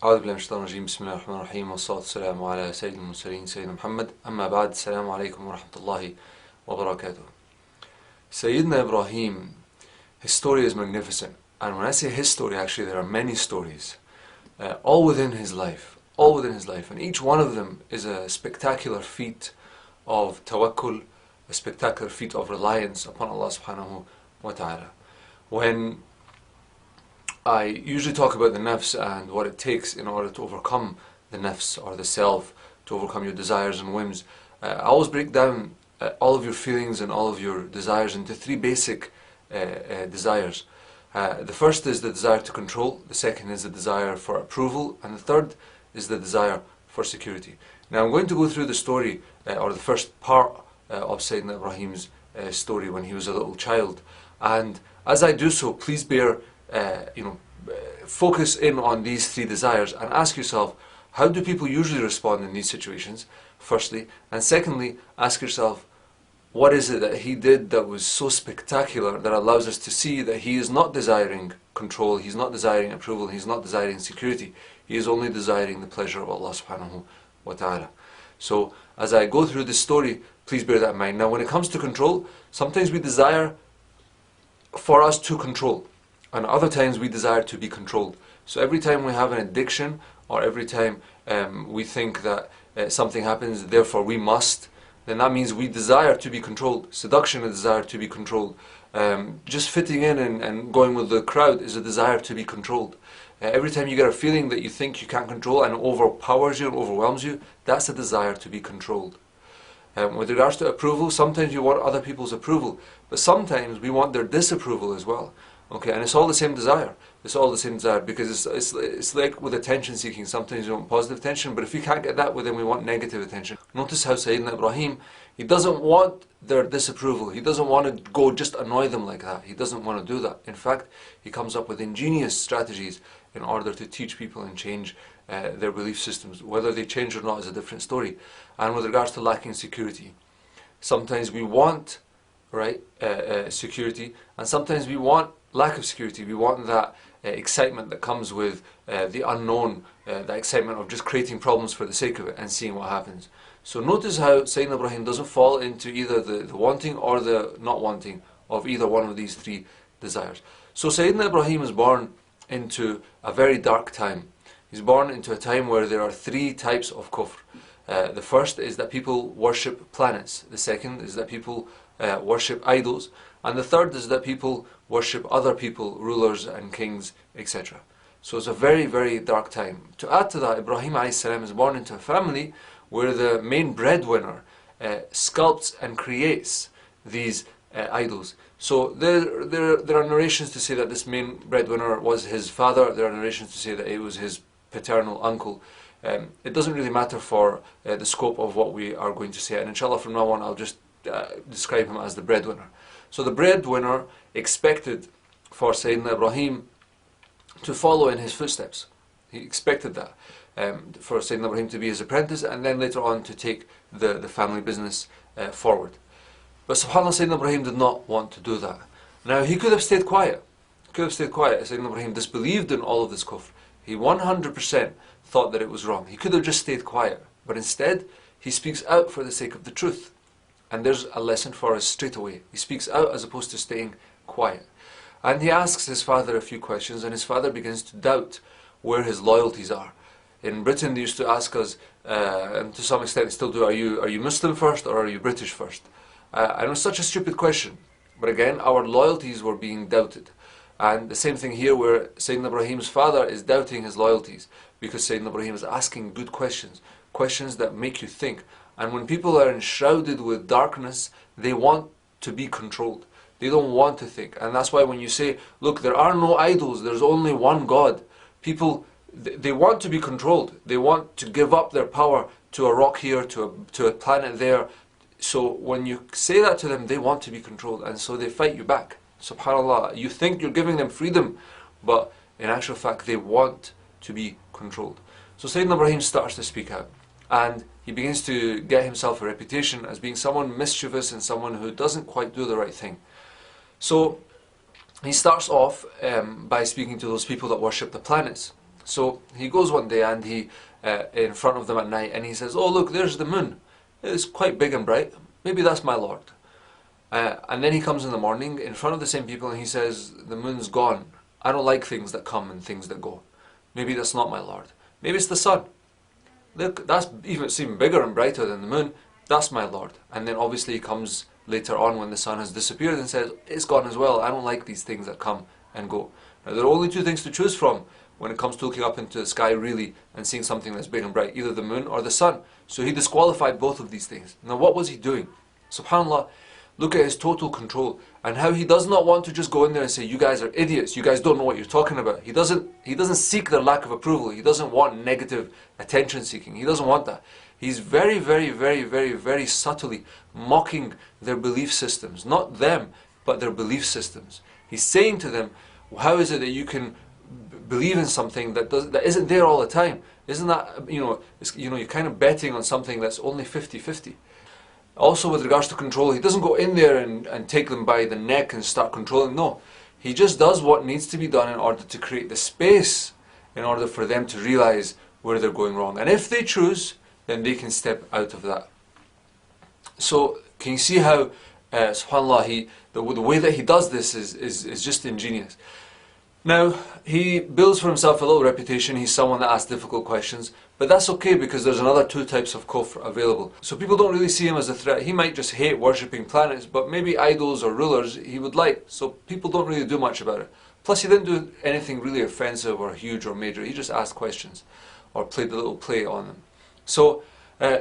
أعوذ بالله من الشيطان الرجيم. بسم الله الرحمن الرحيم والصلاة والسلام على سيد المرسلين سيدنا محمد. أما بعد. السلام عليكم ورحمة الله وبركاته. Sayyidina Ibrahim, his story is magnificent. And when I say his story, actually there are many stories, all within his life. And each one of them is a spectacular feat of tawakkul, a spectacular feat of reliance upon Allah subhanahu wa ta'ala. When I usually talk about the nafs and what it takes in order to overcome the nafs or the self, to overcome your desires and whims. I always break down all of your feelings and all of your desires into three basic desires. The first is the desire to control, the second is the desire for approval, and the third is the desire for security. Now I'm going to go through the story, or the first part of Sayyidina Ibrahim's story when he was a little child. And as I do so, please focus in on these three desires and ask yourself, how do people usually respond in these situations, firstly? And secondly, ask yourself, what is it that he did that was so spectacular that allows us to see that he is not desiring control, he's not desiring approval, he's not desiring security, he is only desiring the pleasure of Allah subhanahu wa ta'ala. So as I go through this story, please bear that in mind. Now when it comes to control, sometimes we desire for us to control, and other times we desire to be controlled. So every time we have an addiction, or every time we think that something happens, therefore we must, then that means we desire to be controlled. Seduction is a desire to be controlled. Just fitting in and going with the crowd is a desire to be controlled. Every time you get a feeling that you think you can't control and it overpowers you and overwhelms you, that's a desire to be controlled. With regards to approval, sometimes you want other people's approval, but sometimes we want their disapproval as well. Okay, and it's all the same desire. It's all the same desire, because it's like with attention seeking. Sometimes you want positive attention, but if you can't get that, well, then we want negative attention. Notice how Sayyidina Ibrahim, he doesn't want their disapproval. He doesn't want to go just annoy them like that. He doesn't want to do that. In fact, he comes up with ingenious strategies in order to teach people and change their belief systems. Whether they change or not is a different story. And with regards to lacking security, sometimes we want security, and sometimes we want lack of security. We want that excitement that comes with the unknown, that excitement of just creating problems for the sake of it and seeing what happens. So notice how Sayyidina Ibrahim doesn't fall into either the wanting or the not wanting of either one of these three desires. So Sayyidina Ibrahim is born into a very dark time. He's born into a time where there are three types of kufr. The first is that people worship planets. The second is that people worship idols. And the third is that people worship other people, rulers and kings, etc. So it's a very, very dark time. To add to that, Ibrahim a.s. is born into a family where the main breadwinner sculpts and creates these idols. So there are narrations to say that this main breadwinner was his father. There are narrations to say that it was his paternal uncle. It doesn't really matter for the scope of what we are going to say. And inshallah from now on I'll just describe him as the breadwinner. So the breadwinner expected for Sayyidina Ibrahim to follow in his footsteps. He expected that, for Sayyidina Ibrahim to be his apprentice and then later on to take the family business forward. But subhanAllah, Sayyidina Ibrahim did not want to do that. Now he could have stayed quiet. Sayyidina Ibrahim disbelieved in all of this kufr. He 100% thought that it was wrong. He could have just stayed quiet. But instead, he speaks out for the sake of the truth. And there's a lesson for us straight away. He speaks out as opposed to staying quiet. And he asks his father a few questions, and his father begins to doubt where his loyalties are. In Britain, they used to ask us, and to some extent they still do, are you Muslim first or are you British first? And it was such a stupid question. But again, our loyalties were being doubted. And the same thing here, where Sayyidina Ibrahim's father is doubting his loyalties, because Sayyidina Ibrahim is asking good questions, questions that make you think. And when people are enshrouded with darkness, they want to be controlled. They don't want to think. And that's why when you say, look, there are no idols, there's only one God, people, they want to be controlled. They want to give up their power to a rock here, to a planet there. So when you say that to them, they want to be controlled, and so they fight you back. SubhanAllah, you think you're giving them freedom, but in actual fact they want to be controlled. So Sayyidina Ibrahim starts to speak out, and he begins to get himself a reputation as being someone mischievous and someone who doesn't quite do the right thing. So he starts off by speaking to those people that worship the planets. So he goes one day and he, in front of them at night, and he says, "Oh look, there's the moon. It's quite big and bright. Maybe that's my Lord." And then he comes in the morning in front of the same people and he says, "The moon's gone. I don't like things that come and things that go. Maybe that's not my Lord. Maybe it's the sun. Look, it's even bigger and brighter than the moon. That's my Lord." And then obviously he comes later on when the sun has disappeared and says, "It's gone as well. I don't like these things that come and go." Now there are only two things to choose from when it comes to looking up into the sky really and seeing something that's big and bright, either the moon or the sun. So he disqualified both of these things. Now what was he doing? SubhanAllah, look at his total control and how he does not want to just go in there and say, "You guys are idiots, you guys don't know what you're talking about." He doesn't seek their lack of approval. He doesn't want negative attention seeking. He doesn't want that. He's very, very, very, very, very subtly mocking their belief systems. Not them, but their belief systems. He's saying to them, how is it that you can believe in something that isn't there all the time? Isn't that, you're kind of betting on something that's only 50-50. Also with regards to control, he doesn't go in there and take them by the neck and start controlling. No, he just does what needs to be done in order to create the space in order for them to realize where they're going wrong. And if they choose, then they can step out of that. So can you see how, subhanAllah, the way that he does this is just ingenious. Now, he builds for himself a little reputation. He's someone that asks difficult questions, but that's okay because there's another two types of kufr available. So people don't really see him as a threat. He might just hate worshipping planets, but maybe idols or rulers he would like. So people don't really do much about it. Plus he didn't do anything really offensive or huge or major. He just asked questions or played a little play on them. So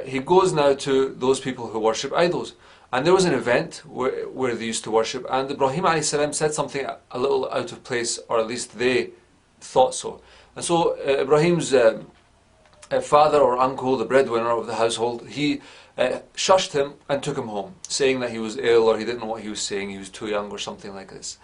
he goes now to those people who worship idols. And there was an event where they used to worship, and Ibrahim a.s. said something a little out of place, or at least they thought so. And so Ibrahim's father or uncle, the breadwinner of the household, he shushed him and took him home, saying that he was ill or he didn't know what he was saying, he was too young or something like this.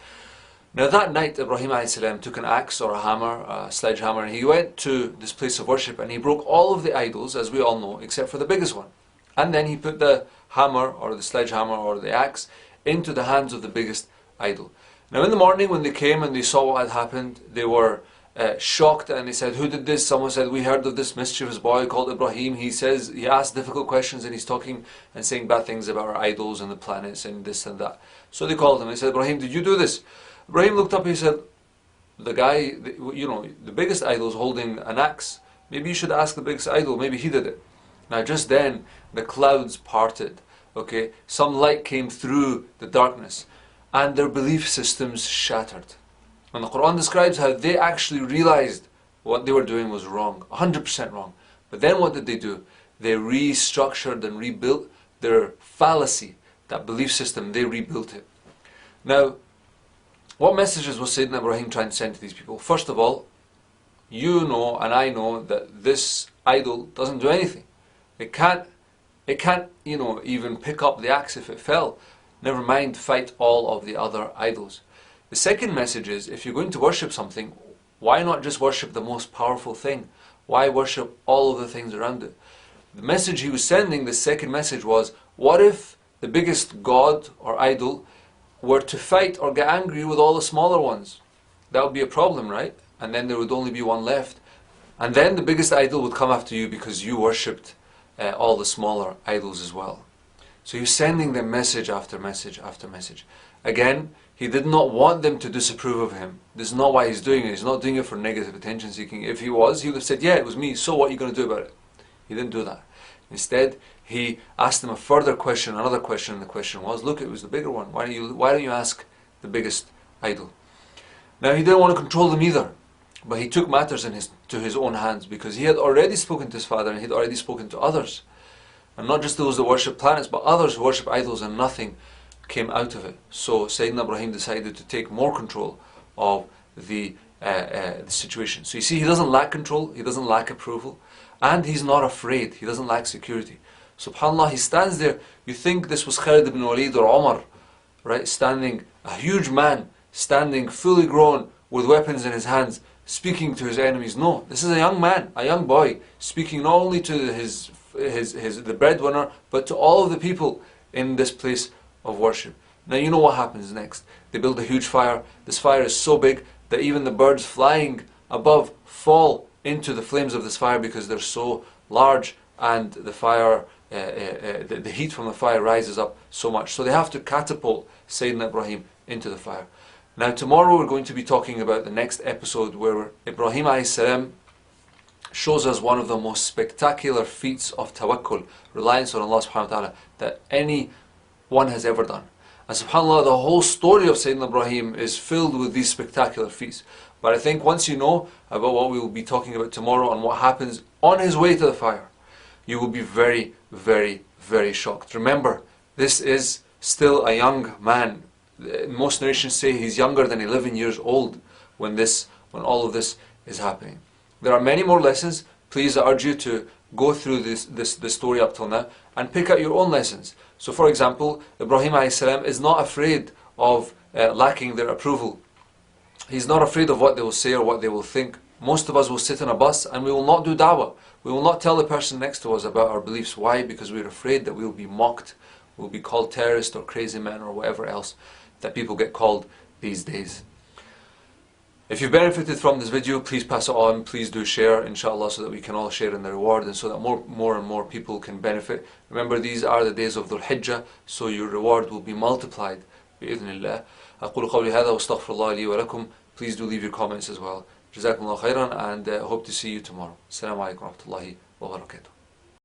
Now that night Ibrahim a.s. took an axe or a hammer, a sledgehammer, and he went to this place of worship and he broke all of the idols, as we all know, except for the biggest one. And then he put the hammer or the sledgehammer or the axe into the hands of the biggest idol. Now in the morning when they came and they saw what had happened, they were shocked and they said, "Who did this?" Someone said, "We heard of this mischievous boy called Ibrahim. He asks difficult questions and he's talking and saying bad things about our idols and the planets and this and that." So they called him and they said, "Ibrahim, did you do this?" Ibrahim looked up and he said, "The guy, the biggest idol is holding an axe. Maybe you should ask the biggest idol, maybe he did it." Now just then the clouds parted, okay? Some light came through the darkness and their belief systems shattered. And the Quran describes how they actually realized what they were doing was wrong, 100% wrong. But then what did they do? They restructured and rebuilt their fallacy, that belief system, they rebuilt it. Now, what messages was Sayyidina Ibrahim trying to send to these people? First of all, you know and I know that this idol doesn't do anything. It can't, even pick up the axe if it fell. Never mind fight all of the other idols. The second message is, if you're going to worship something, why not just worship the most powerful thing? Why worship all of the things around it? The message he was sending, the second message was, what if the biggest god or idol were to fight or get angry with all the smaller ones? That would be a problem, right? And then there would only be one left. And then the biggest idol would come after you because you worshipped all the smaller idols as well. So he was sending them message after message after message. Again, he did not want them to disapprove of him. This is not why he's doing it. He's not doing it for negative attention seeking. If he was, he would have said, "Yeah, it was me, so what are you going to do about it?" He didn't do that. Instead, he asked them a further question, another question, and the question was, look, it was the bigger one. Why don't you ask the biggest idol? Now he didn't want to control them either. But he took matters to his own hands because he had already spoken to his father and he had already spoken to others. And not just those that worship planets, but others who worship idols, and nothing came out of it. So Sayyidina Ibrahim decided to take more control of the situation. So you see, he doesn't lack control, he doesn't lack approval, and he's not afraid, he doesn't lack security. SubhanAllah, he stands there, you think this was Khalid ibn Walid or Omar, right? Standing, a huge man, standing fully grown with weapons in his hands, speaking to his enemies. No, this is a young man, a young boy, speaking not only to the breadwinner, but to all of the people in this place of worship. Now you know what happens next. They build a huge fire. This fire is so big that even the birds flying above fall into the flames of this fire because they're so large, and the fire, the heat from the fire rises up so much. So they have to catapult Sayyidina Ibrahim into the fire. Now tomorrow we're going to be talking about the next episode where Ibrahim alayhi salam shows us one of the most spectacular feats of tawakkul, reliance on Allah subhanahu wa ta'ala, that anyone has ever done. And subhanAllah, the whole story of Sayyidina Ibrahim is filled with these spectacular feats. But I think once you know about what we will be talking about tomorrow and what happens on his way to the fire, you will be very, very, very shocked. Remember, this is still a young man. Most narrations say he's younger than 11 years old when all of this is happening. There are many more lessons. Please, I urge you to go through this story up till now and pick out your own lessons. So for example, Ibrahim alayhi salam is not afraid of lacking their approval. He's not afraid of what they will say or what they will think. Most of us will sit in a bus and we will not do da'wah. We will not tell the person next to us about our beliefs. Why? Because we're afraid that we'll be mocked, we'll be called terrorist or crazy man or whatever else that people get called these days. If you've benefited from this video, please pass it on, please do share, inshallah, so that we can all share in the reward and so that more and more people can benefit. Remember, these are the days of Dhul Hijjah, so your reward will be multiplied. بإذن الله. أقول قولي هذا واستغفر الله لي ولكم. Please do leave your comments as well. جزاكم الله خيرا, and hope to see you tomorrow. Assalamu alaikum wa rahmatullahi wa barakatuh.